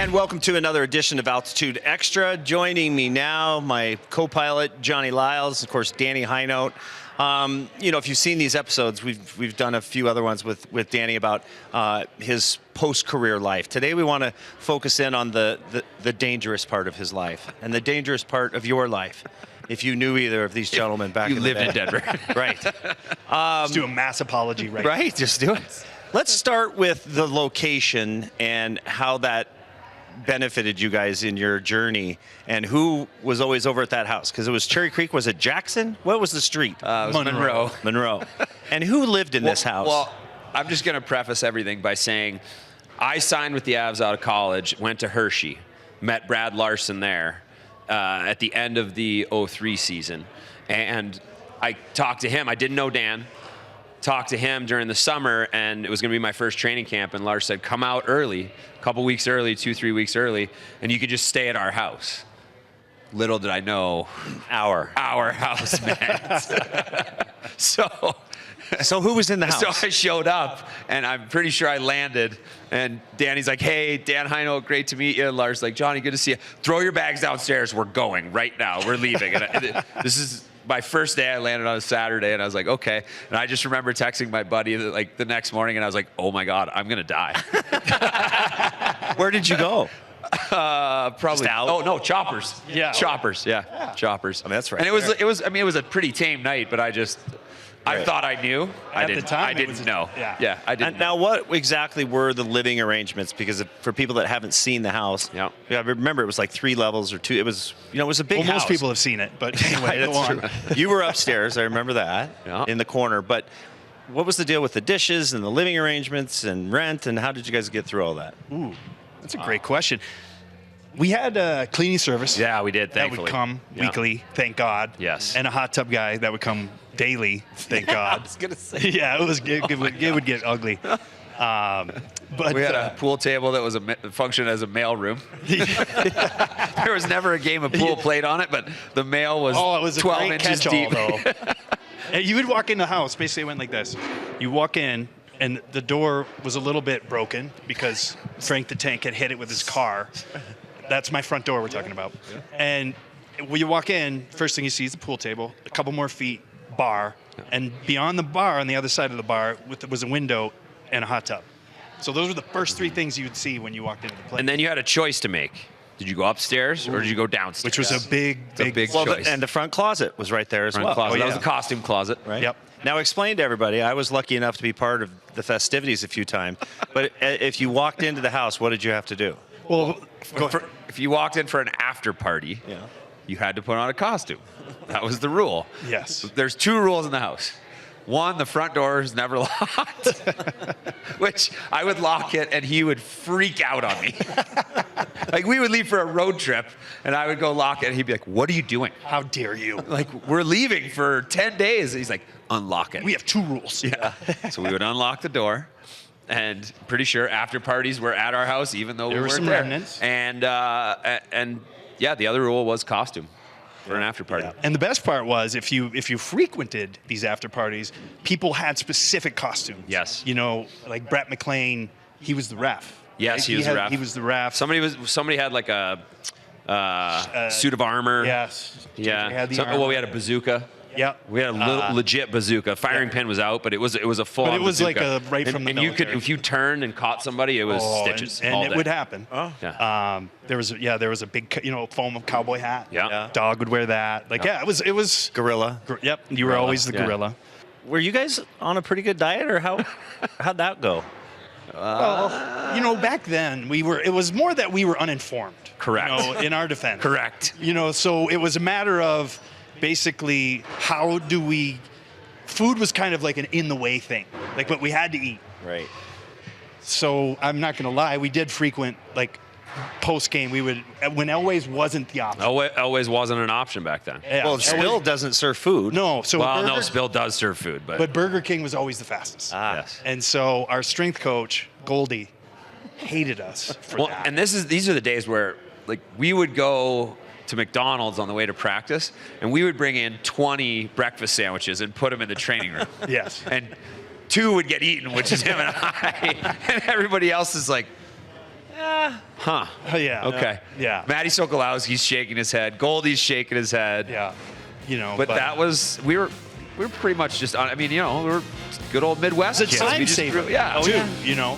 And welcome to another edition of Altitude Extra. Joining me now, my co-pilot, Johnny Liles, of course, Danny Hinote. You know, if you've seen these episodes, we've done a few other ones with Danny about his post-career life. Today we want to focus in on the dangerous part of his life and the dangerous part of your life. If you knew either of these gentlemen back in the day. You lived in Denver. Right. Let's do a mass apology right Right, just do it. Let's start with the location and how that benefited you guys in your journey, and who was always over at that house, because it was Cherry Creek. Was it Jackson? What was the street? It was Monroe. And who lived in this house? Well, I'm just going to preface everything by saying I signed with the Avs out of college, went to Hershey, met Brad Larson there at the end of the 03 season, and I talked to him. I didn't know Dan. Talked to him during the summer, and it was going to be my first training camp, and Lars said, come out early, a couple weeks early, 2-3 weeks early, and you could just stay at our house. Little did I know our house meant. So who was in the house? So I showed up, and I'm pretty sure I landed, and Danny's like, hey, Dan Hinote, great to meet you. And Lars like, Johnny, good to see you. Throw your bags downstairs. We're going right now. We're leaving. And this is my first day. I landed on a Saturday, and I was like, okay. And I just remember texting my buddy like the next morning, and I was like, oh my God, I'm gonna die. Where did you go? Probably. Oh no, Choppers. Yeah. Choppers. Yeah. Choppers. I mean, that's right. And it was a pretty tame night, but I thought I knew. At the time, I didn't know. Yeah. I didn't. And now, what exactly were the living arrangements? Because for people that haven't seen the house, Yeah. I remember it was like 3 levels or 2. It was, it was a big house. Most people have seen it, but anyway, go on. You were upstairs, I remember that, Yeah. in the corner. But what was the deal with the dishes and the living arrangements and rent, and how did you guys get through all that? Ooh, that's a great question. We had a cleaning service. Yeah, we did. That Thankfully. would come weekly, thank God. Yes. And a hot tub guy that would come daily, thank God. I was gonna say. Yeah, it would get ugly. But We had a pool table that was functioned as a mail room. There was never a game of pool played on it, but the mail was, it was a 12 great inches catch-all, deep. though. And you would walk in the house, basically it went like this. You walk in, and the door was a little bit broken because Frank the Tank had hit it with his car. That's my front door we're talking about. And when you walk in, first thing you see is the pool table, a couple more feet, bar, and beyond the bar, on the other side of the bar, was a window and a hot tub. So those were the first 3 things you would see when you walked into the place. And then you had a choice to make. Did you go upstairs or did you go downstairs? Which was a big choice. And the front closet was right there as well. Closet. Oh, That was yeah. a costume closet. Right? Yep. Now explain to everybody, I was lucky enough to be part of the festivities a few times, but if you walked into the house, what did you have to do? Well, If you walked in for an after party, you had to put on a costume. That was the rule. yes. There's 2 rules in the house. One, the front door is never locked, which I would lock it and he would freak out on me. Like we would leave for a road trip and I would go lock it and he'd be like, what are you doing? How dare you? Like, we're leaving for 10 days. And he's like, unlock it. We have 2 rules. Yeah. So we would unlock the door. And pretty sure after parties were at our house, even though we There were weren't some there. remnants. And yeah, the other rule was costume for an after party. Yeah. And the best part was if you frequented these after parties, people had specific costumes. Yes. You know, like Brett McLean, he was the ref. Yes, right? he was the ref. He was the ref. Somebody had like a suit of armor. Yes. Yeah. Had the Well, we had a armor. bazooka. Yep. We had a legit bazooka. Firing pin was out, but it was a full. But it was bazooka. like right from the and you could, military. if you turned and caught somebody, it was stitches. And all it day. would happen. Oh. Yeah. There was a big, foam cowboy hat. Yeah. Dog would wear that. Like, it was. Gorilla. Yep. You were always the yeah. gorilla. Were you guys on a pretty good diet, or how'd that go? Well, back then it was more that we were uninformed. Correct. In our defense. Correct. So it was a matter of basically food was kind of like an in the way thing, like what we had to eat. Right. So I'm not going to lie, we did frequent like post game. We would when Elway's wasn't the option. Always wasn't an option back then. Yeah, Well, Spill doesn't serve food. No. So Well, Burger, no, Spill does serve food, but Burger King was always the fastest. yes. And so our strength coach Goldie hated us for Well, that. and these are the days where like we would go to McDonald's on the way to practice, and we would bring in 20 breakfast sandwiches and put them in the training room. Yes. And 2 would get eaten, which is him and I, and everybody else is like, Huh. Oh, yeah. Okay. Yeah. Matty Sokolowski's shaking his head. Goldie's shaking his head. Yeah. But that was we were pretty much just on. I mean, we were good old Midwest it's a kids. time We just saver. grew- yeah. Too, yeah.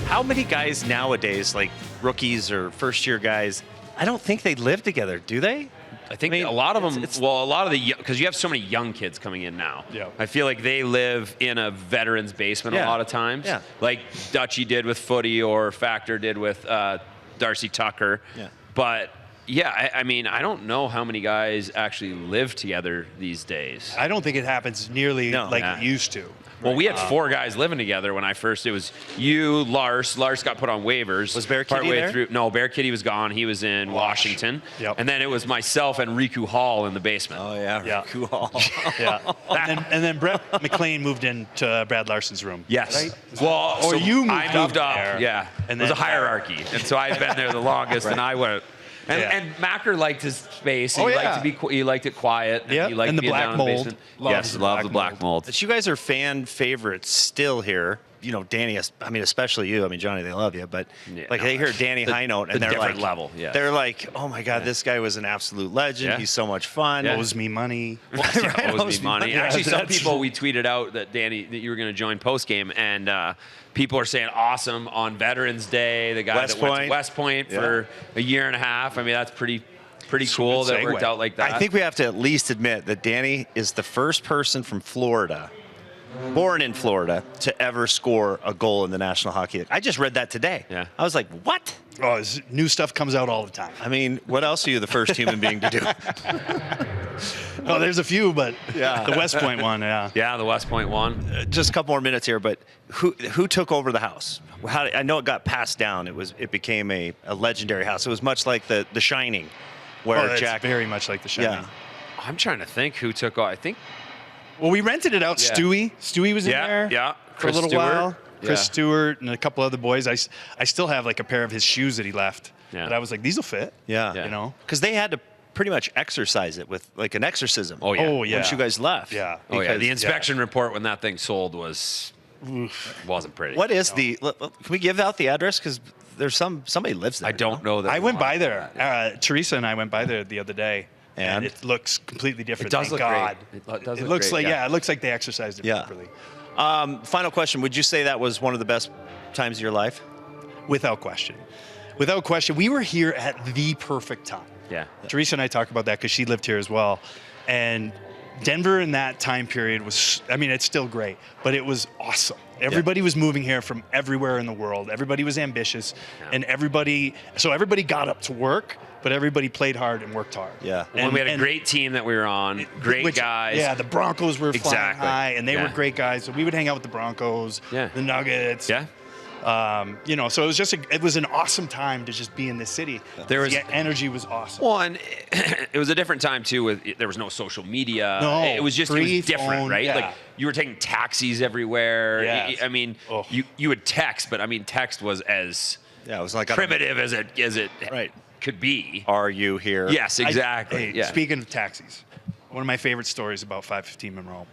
How many guys nowadays, like rookies or first-year guys, I don't think they live together, do they? I think I mean, a lot of them. it's- A lot of the because you have so many young kids coming in now. Yeah. I feel like they live in a veteran's basement Yeah. a lot of times. Yeah. Like Dutchie did with Footy or Factor did with Darcy Tucker. Yeah. But yeah, I mean, I don't know how many guys actually live together these days. I don't think it happens nearly like Yeah. it used to. Well, we had 4 guys living together when I first. It was you, Lars. Lars got put on waivers. Was Bear Kitty partway there? through. No, Bear Kitty was gone. He was in Washington. Yep. And then it was myself and Riku Hall in the basement. Yeah. Cool. Yeah. and then Brett McLean moved into Brad Larson's room. Yes. Right? Well, Or you moved I moved up up. there, Yeah. and it was a then- hierarchy, and so I'd been there the longest, and I went. And, Yeah. and Macker liked his space. Oh, he yeah. liked to be. He liked it quiet. Yeah, He liked and the being black down in mold. basement. Loves Yes, the love black the black mold. But you guys are fan favorites still here. Danny, I mean, especially you. I mean, Johnny, they love you. But they hear Danny Hinote, and they're different like, level, yeah. They're like, oh my God, this guy was an absolute legend. Yeah. He's so much fun. Owes me money. Yeah, owes me money. Yeah, Actually, some that's- people we tweeted out that Danny that you were going to join post game, and people are saying awesome on Veterans Day. The guy West that went to Point. West Point Yeah. for a year and a half. I mean, that's pretty cool good that worked segue. out like that. I think we have to at least admit that Danny is the first person from Florida, born in Florida, to ever score a goal in the National Hockey League. I just read that today. Yeah. I was like, what? Oh, new stuff comes out all the time. I mean, what else are you the first human being to do? Oh, there's a few, but Yeah. the West Point one, yeah. Yeah, the West Point one. Just a couple more minutes here, but who took over the house? I know it got passed down. It became a legendary house. It was much like the Shining, where Oh, that's Jack. very much like The Shining. Yeah. I'm trying to think who took. I think. Well, we rented it out. Yeah. Stewie was in there. Yeah. For a Chris little Stewart. while. Chris Yeah. Stewart and a couple other boys. I still have like a pair of his shoes that he left. Yeah. But I was like, these will fit. Yeah. You know? Because they had to pretty much exercise it with like an exorcism. Oh, yeah. Oh, yeah. Once you guys left. Yeah. Oh yeah. Because- The inspection report when that thing sold wasn't pretty. What is the? Can we give out the address? Because there's somebody lives there. I don't know that. I we went want by to- there. Teresa and I went by there the other day. And? it looks completely different. It does Thank look great. God. It does look looks great, like yeah. it looks like they exercised it Yeah. properly. Final question. Would you say that was one of the best times of your life? Without question. Without question. We were here at the perfect time. Yeah. Teresa and I talk about that because she lived here as well. And Denver in that time period was, I mean, it's still great, but it was awesome. Everybody was moving here from everywhere in the world. Everybody was ambitious, and everybody got up to work, but everybody played hard and worked hard. Yeah. When we had a great team that we were on, great guys. Yeah, the Broncos were flying Exactly. high, and they were Yeah. great guys. So we would hang out with the Broncos, Yeah. the Nuggets. Yeah. So it was it was an awesome time to just be in this city. The energy was awesome. Well, and it was a different time too. There was no social media. No, it was free different, phone, right? yeah. Like you were taking taxis everywhere. Yes. I mean, Oh. you would text, but I mean, text was as Yeah, it was like primitive as it Right. could be. Are you here? Yes, exactly. Hey, yeah. Speaking of taxis, one of my favorite stories about 515 Monroe.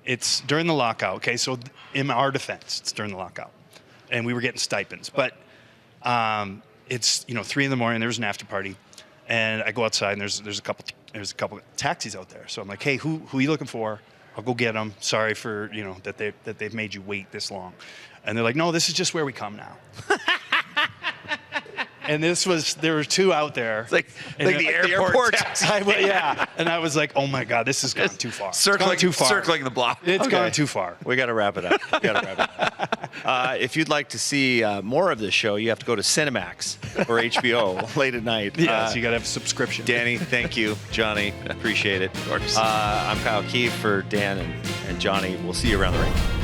It's during the lockout. Okay, so in our defense, it's during the lockout, and we were getting stipends. But it's 3 in the morning. There was an after party, and I go outside, and there's a couple taxis out there. So I'm like, hey, who are you looking for? I'll go get them. Sorry for that they've made you wait this long. And they're like, no, this is just where we come now. And there were 2 out there. It's like the airport taxi. Yeah. And I was like, oh my God, this has gone too far. It's gone too far. Circling the block. It's gone too far. We got to wrap it up. If you'd like to see more of this show, you have to go to Cinemax or HBO late at night. Yes, you got to have a subscription. Danny, thank you. Johnny, appreciate it. Of course. I'm Kyle Keefe for Dan and Johnny. We'll see you around the ring.